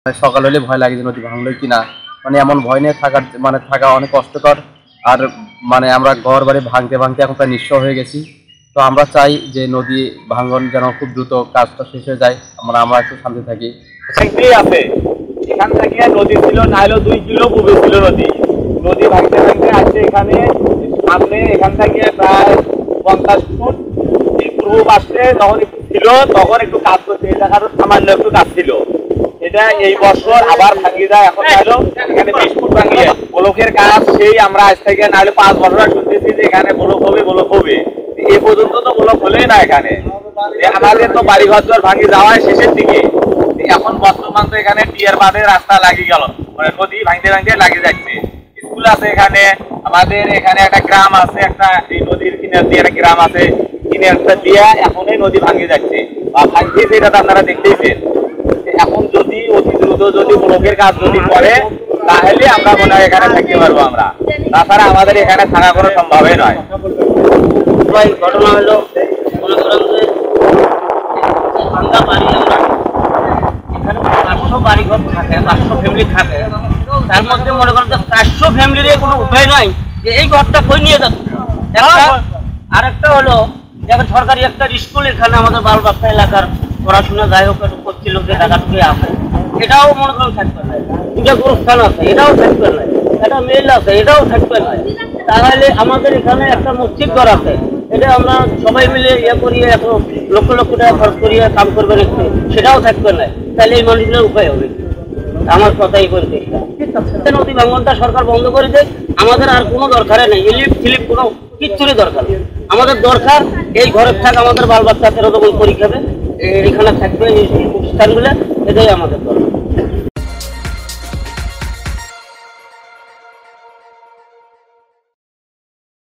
সকাল হলে ভয় লাগে যে নদী ভাঙলো কিনা, মানে এমন ভয় নিয়ে থাকা অনেক কষ্টকর। আর মানে আমরা ঘর বাড়ি ভাঙতে ভাঙতে এখন প্রায় নিঃস্ব হয়ে গেছি। তো আমরা চাই যে নদী ভাঙন যেন খুব দ্রুত কাজটা শেষ হয়ে যায়, আমরা একটু শান্তি থাকি। আছে এখান থেকে নদী ছিল না হলো 2 কিলো পূর্বে ছিল নদী। নদী ভাঙতে ভাঙতে আসছে এখানে সামনে, এখান থেকে প্রায় 50 ফুট পূর্ব পাশে যখন একটু ছিল তখন একটু কাজ করছে, এই জায়গাটা সামান্য একটু কাজ ছিল। এটা এই বছর আবার ভাঙিয়ে যায়, এখন হলো এখানে 20 ফুট ভাঙিয়ে ব্লকের কাজ সেই আমরা আজ থেকে না হলে 5 বছর শুনতেছি যে এখানে ব্লক হবে। এ পর্যন্ত তো ব্লক হলেই না। এখানে আমাদের তো বাড়িঘর দর ভাঙি যাওয়ায় শেষের দিকে, এখন বর্তমান তো এখানে টিয়ার বাঁধের রাস্তা লাগিয়ে গেল, মানে নদী ভাঙতে ভাঙতে লাগিয়ে যাচ্ছে। স্কুল আছে এখানে, আমাদের এখানে একটা গ্রাম আছে, একটা এই নদীর কিনার দিয়ে একটা গ্রাম আছে, কিনারটা দিয়ে এখন এই নদী ভাঙিয়ে যাচ্ছে বা ভাঙছে, এটা তো আপনারা দেখতেইছেন। এখন যদি অতি দ্রুত যদি ব্লকের কাজ যদি করে তাহলে আমরা মনে হয় এখানে থাকতে পারবো আমরা, তাছাড়া আমাদের এখানে থাকা কোনো সম্ভবই নয়। ঘটনা হলো মনে করেন যে ভাঙ্গা বাড়ি, আমরা এখানে 500 বাড়িঘর থাকে, 500 ফ্যামিলি থাকে, তার মধ্যে মনে করেন যে 400 ফ্যামিলির কোনো উপায় নাই যে এই ঘরটা কই নিয়ে যাচ্ছে। আরেকটা হলো যেমন সরকারি একটা স্কুল এখানে আমাদের বালবাক্তা এলাকার পড়াশোনা যাই হোক করছিল, যে টাকাটুকু আছে এটাও মনে করেন থাকবে না। দুটা গুরুস্থান আছে, এটাও থাকবে না। একটা মেল আছে, এটাও থাকবে না। তাহলে আমাদের এখানে একটা মসজিদ ঘর আছে, এটা আমরা সবাই মিলে করিয়ে এত লক্ষ লক্ষ টাকা খরচ করিয়ে কাম করবেন একটু, সেটাও থাকবে না। তাহলে এই মানুষগুলোর উপায় হবে, আমার কথাই বলতে। নদী ভাঙনটা সরকার বন্ধ করে দেয়, আমাদের আর কোনো দরকারে নেই ইলিপ ফিলিপ কোনো কিচ্ছুরই দরকার। আমাদের দরকার এই ঘরের থাক, আমাদের বাল বাচ্চা 13 পরীক্ষা হবে, এখানে থাকবে এই স্থানগুলো, এটাই আমাদের দরকার।